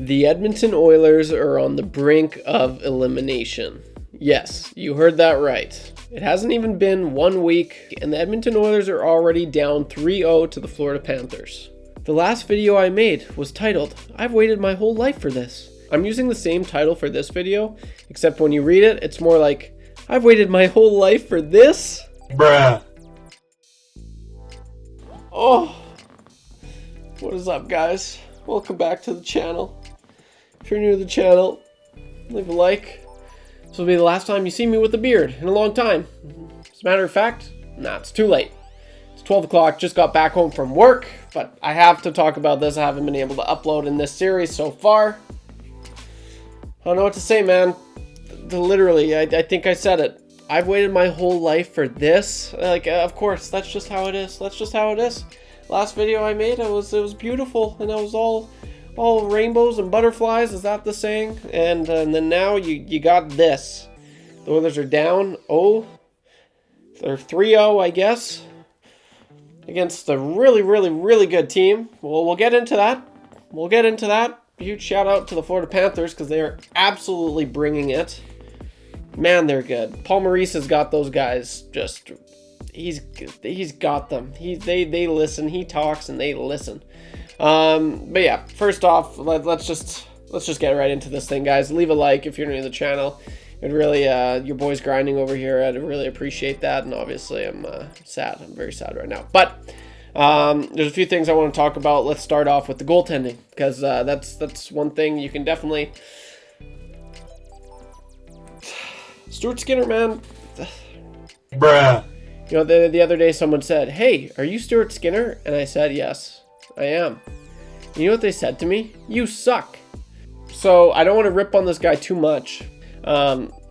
The Edmonton Oilers are on the brink of elimination. Yes, you heard that right. It hasn't even been 1 week, and the Edmonton Oilers are already down 3-0 to the Florida Panthers. The last video I made was titled, "I've waited my whole life for this." I'm using the same title for this video, except when you read it, it's more like, "I've waited my whole life for this?" Bruh. Oh, what is up, guys? Welcome back to the channel. If you're new to the channel, leave a like. This will be the last time you see me with a beard in a long time. As a matter of fact, it's too late. It's 12 o'clock, just got back home from work, but I have to talk about this. I haven't been able to upload in this series so far. I don't know what to say, man. Literally, I think I said it. I've waited my whole life for this. Of course, that's just how it is. That's just how it is. Last video I made, it was beautiful, and it was all rainbows and butterflies. Is that the saying? And then now you got this. The Oilers are down. They're 3-0, I guess, against a really good team. Well, we'll get into that. Huge shout out to the Florida Panthers because they are absolutely bringing it. Man, they're good. Paul Maurice has got those guys. He's got them. They listen. He talks and they listen. But yeah, first off, let's just get right into this thing, guys. Leave a like if you're new to the channel. It really, your boy's grinding over here. I'd really appreciate that. And obviously, I'm sad. I'm very sad right now. But there's a few things I want to talk about. Let's start off with the goaltending because that's one thing you can definitely. Stuart Skinner, man. Bruh. You know, the other day someone said, "Hey, are you Stuart Skinner?" And I said, "Yes, I am." You know what they said to me? "You suck." So I don't want to rip on this guy too much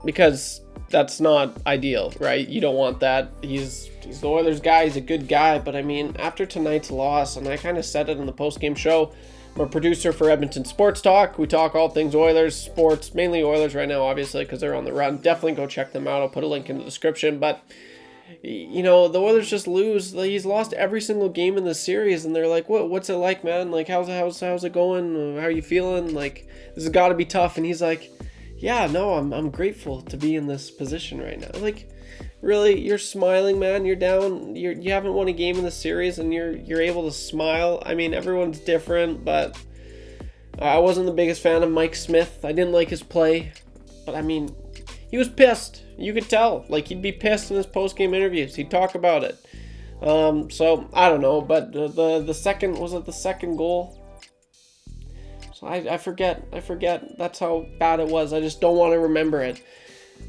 because that's not ideal, right? You don't want that. He's the Oilers guy. He's a good guy. But I mean, after tonight's loss, and I kind of said it in the post-game show, I'm a producer for Edmonton Sports Talk. We talk all things Oilers, sports, mainly Oilers right now, obviously, because they're on the run. Definitely go check them out. I'll put a link in the description. But you know, the Oilers just lose. He's lost every single game in this series, and they're like, what's it like, man? Like, how's it going? How are you feeling? Like, this has got to be tough. And he's like, yeah, no, I'm grateful to be in this position right now. Like, really, you're smiling, man. You're down. You haven't won a game in the series, and you're able to smile. I mean, everyone's different, but I wasn't the biggest fan of Mike Smith. I didn't like his play, but I mean, he was pissed. You could tell. Like, he'd be pissed in his post-game interviews. He'd talk about it. So, I don't know. But the second, was it the second goal? So I forget. That's how bad it was. I just don't want to remember it.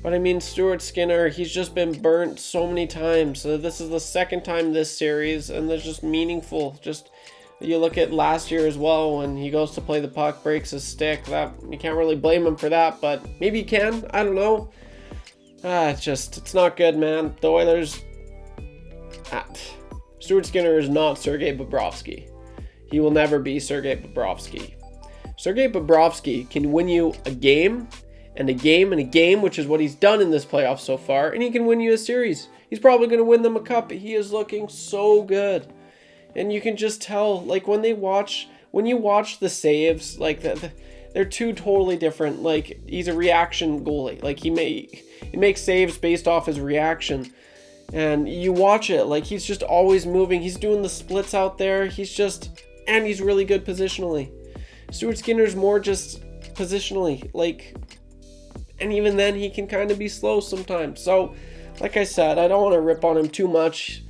But I mean, Stuart Skinner, he's just been burnt so many times. This is the second time this series, and there's just meaningful. Just, you look at last year as well, when he goes to play the puck, breaks his stick. That, you can't really blame him for that, but maybe you can. I don't know. It's not good, man. The Oilers. Stuart Skinner is not Sergei Bobrovsky. He will never be Sergei Bobrovsky. Sergei Bobrovsky can win you a game, and a game, and a game, which is what he's done in this playoff so far, and he can win you a series. He's probably going to win them a cup. He is looking so good. And you can just tell, like, when you watch the saves, like, they're two totally different. Like, he's a reaction goalie. Like, he makes saves based off his reaction. And you watch it, like, he's just always moving. He's doing the splits out there. And he's really good positionally. Stuart Skinner's more just positionally, like, and even then he can kind of be slow sometimes. So, like I said, I don't want to rip on him too much.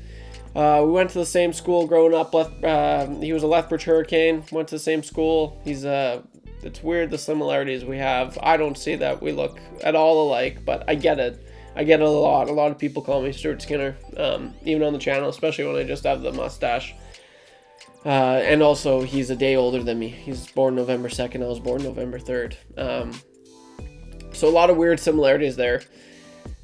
We went to the same school growing up. He was a Lethbridge Hurricane. Went to the same school. It's weird the similarities we have. I don't see that we look at all alike, but I get it. I get it a lot. A lot of people call me Stuart Skinner, even on the channel, especially when I just have the mustache. And also, he's a day older than me. He's born November 2nd. I was born November 3rd. So a lot of weird similarities there.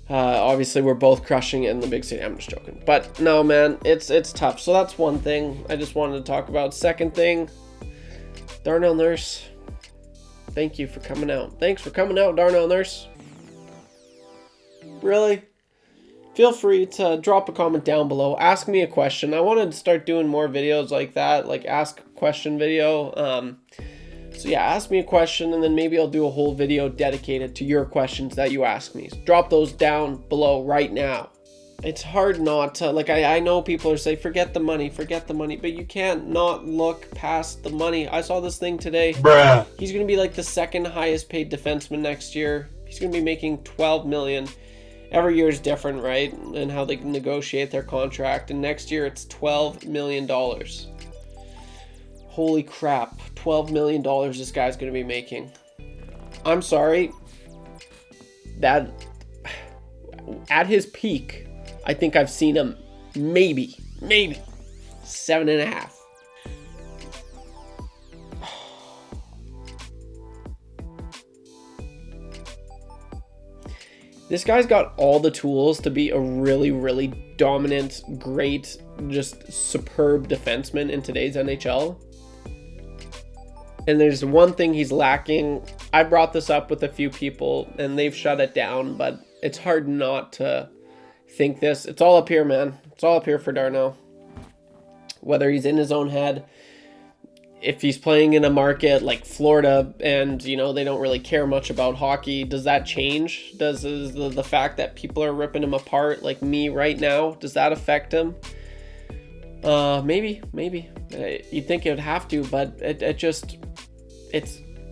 Obviously, we're both crushing it in the big city. I'm just joking. But no, man, it's tough. So that's one thing I just wanted to talk about. Second thing, Darnell Nurse. Thank you for coming out. Thanks for coming out, Darnell Nurse. Really? Feel free to drop a comment down below. Ask me a question. I want to start doing more videos like that, like ask a question video. So yeah, ask me a question and then maybe I'll do a whole video dedicated to your questions that you ask me. Drop those down below right now. It's hard not to, like, I know people are saying, forget the money, but you can't not look past the money. I saw this thing today. Bruh. He's going to be like the second highest paid defenseman next year. He's going to be making $12 million. Every year is different, right? And how they negotiate their contract. And next year it's $12 million. Holy crap. $12 million this guy's going to be making. I'm sorry. That, at his peak, I think I've seen him maybe 7.5. This guy's got all the tools to be a really, really dominant, great, just superb defenseman in today's NHL. And there's one thing he's lacking. I brought this up with a few people and they've shut it down, but it's hard not to think this. It's all up here, man. It's all up here for Darnell. Whether he's in his own head, if he's playing in a market like Florida and, you know, they don't really care much about hockey, does that change? Does the fact that people are ripping him apart like me right now, does that affect him? Maybe. You'd think it would have to, but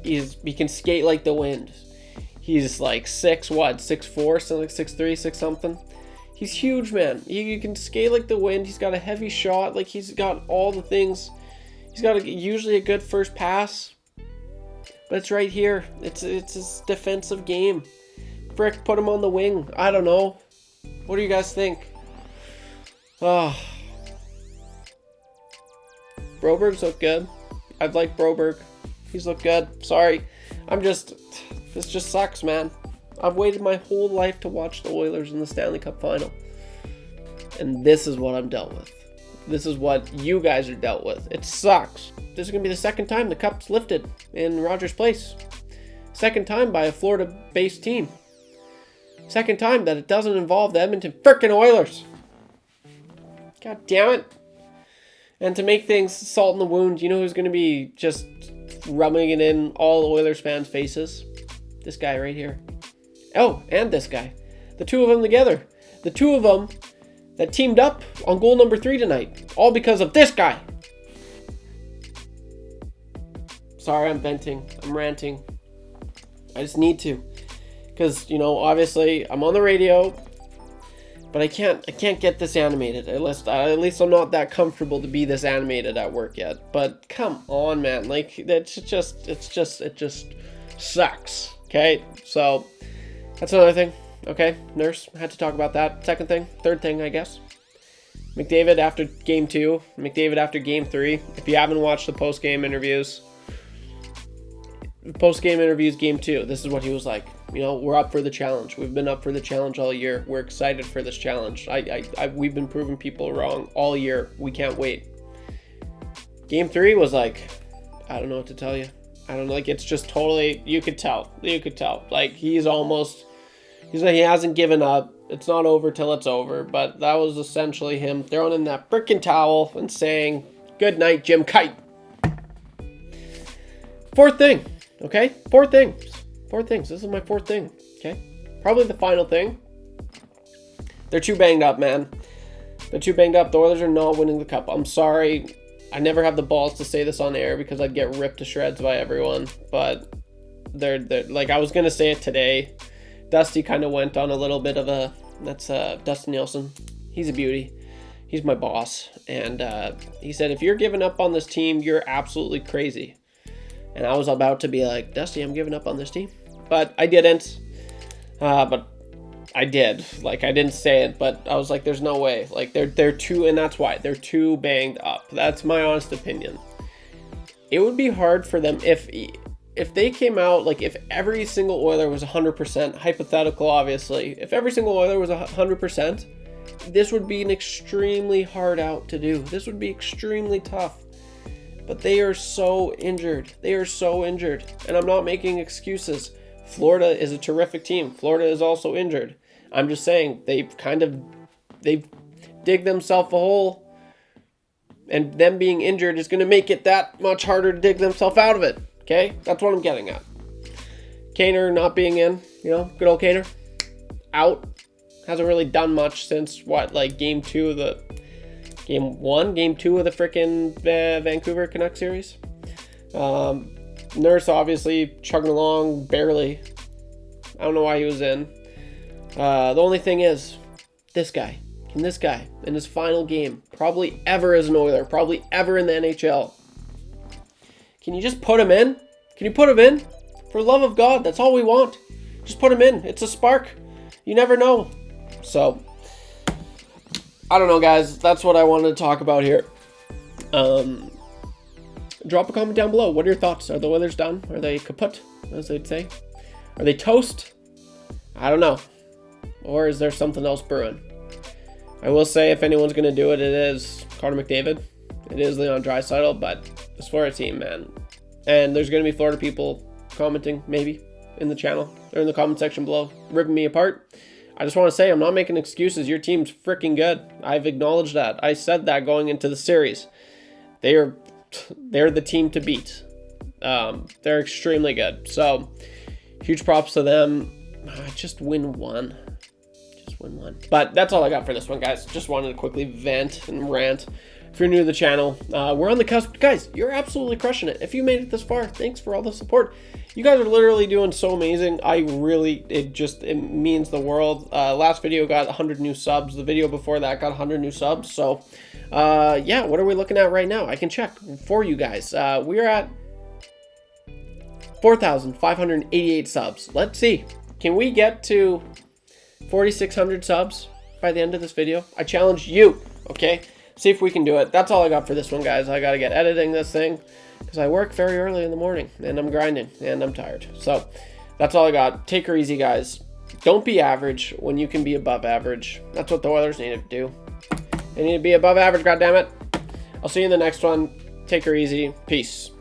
he can skate like the wind. He's like 6'4", something like 6'3", 6 something. He's huge, man. He can skate like the wind. He's got a heavy shot. Like, he's got all the things. He's got usually a good first pass. But it's right here. It's his defensive game. Frick, put him on the wing. I don't know. What do you guys think? Oh. Broberg's looked good. I've liked Broberg. He's looked good. Sorry. This just sucks, man. I've waited my whole life to watch the Oilers in the Stanley Cup Final. And this is what I'm dealt with. This is what you guys are dealt with. It sucks. This is going to be the second time the cup's lifted in Rogers Place. Second time by a Florida-based team. Second time that it doesn't involve the Edmonton frickin' Oilers. God damn it. And to make things salt in the wound, you know who's going to be just rubbing it in all Oilers fans' faces? This guy right here. Oh, and this guy. The two of them together. The two of them that teamed up on goal number 3 tonight. All because of this guy. Sorry, I'm venting. I'm ranting. I just need to. Because, you know, obviously I'm on the radio, but I can't get this animated. At least I'm not that comfortable to be this animated at work yet. But come on, man. Like, it just sucks. Okay? So that's another thing. Okay, nurse, I had to talk about that. Second thing, third thing, I guess. McDavid after game 2, McDavid after game 3. If you haven't watched the post-game interviews, game 2, this is what he was like. You know, we're up for the challenge. We've been up for the challenge all year. We're excited for this challenge. We've been proving people wrong all year. We can't wait. Game 3 was like, I don't know what to tell you. I don't know, like, it's just totally, you could tell. Like, he's like, he hasn't given up. It's not over till it's over. But that was essentially him throwing in that frickin' towel and saying, good night, Jim Kite. Fourth thing, okay? Four things. This is my fourth thing, okay? Probably the final thing. They're too banged up, man. They're too banged up. The Oilers are not winning the cup. I'm sorry. I never have the balls to say this on air because I'd get ripped to shreds by everyone. But they're like, I was going to say it today. Dusty kind of went on a little bit of that's Dustin Nielsen. He's a beauty. He's my boss. And he said, if you're giving up on this team, you're absolutely crazy. And I was about to be like, Dusty, I'm giving up on this team. But I didn't. But I did. Like, I didn't say it, but I was like, there's no way. Like, they're too, and that's why. They're too banged up. That's my honest opinion. It would be hard for them if they came out, like, if every single Oiler was 100%, hypothetical, obviously, if every single Oiler was 100%, this would be an extremely hard out to do. This would be extremely tough. But they are so injured. And I'm not making excuses. Florida is a terrific team. Florida is also injured. I'm just saying, they've dig themselves a hole, and them being injured is going to make it that much harder to dig themselves out of it. Okay, that's what I'm getting at. Kaner not being in, good old Kaner, out. Hasn't really done much since game 2 of the freaking Vancouver Canucks series. Nurse obviously chugging along barely. I don't know why he was in. The only thing is, this guy in his final game, probably ever as an Oiler, probably ever in the NHL. Can you just put him in? Can you put him in? For the love of God, that's all we want. Just put him in. It's a spark. You never know. So, I don't know, guys. That's what I wanted to talk about here. Drop a comment down below. What are your thoughts? Are the Oilers done? Are they kaput, as they'd say? Are they toast? I don't know. Or is there something else brewing? I will say, if anyone's going to do it, it is Connor McDavid. It is Leon Draisaitl, but it's for a team, man. And there's going to be Florida people commenting, maybe, in the channel or in the comment section below, ripping me apart. I just want to say, I'm not making excuses. Your team's freaking good. I've acknowledged that. I said that going into the series. They're the team to beat. They're extremely good. So, huge props to them. Just win one. But that's all I got for this one, guys. Just wanted to quickly vent and rant. If you're new to the channel, we're on the cusp. Guys, you're absolutely crushing it. If you made it this far, thanks for all the support. You guys are literally doing so amazing. It means the world. Last video got 100 new subs. The video before that got 100 new subs. So, yeah, what are we looking at right now? I can check for you guys. We're at 4,588 subs. Let's see. Can we get to 4,600 subs by the end of this video? I challenge you, okay? See if we can do it. That's all I got for this one, guys. I got to get editing this thing because I work very early in the morning and I'm grinding and I'm tired. So that's all I got. Take her easy, guys. Don't be average when you can be above average. That's what the Oilers need to do. They need to be above average, goddammit. I'll see you in the next one. Take her easy. Peace.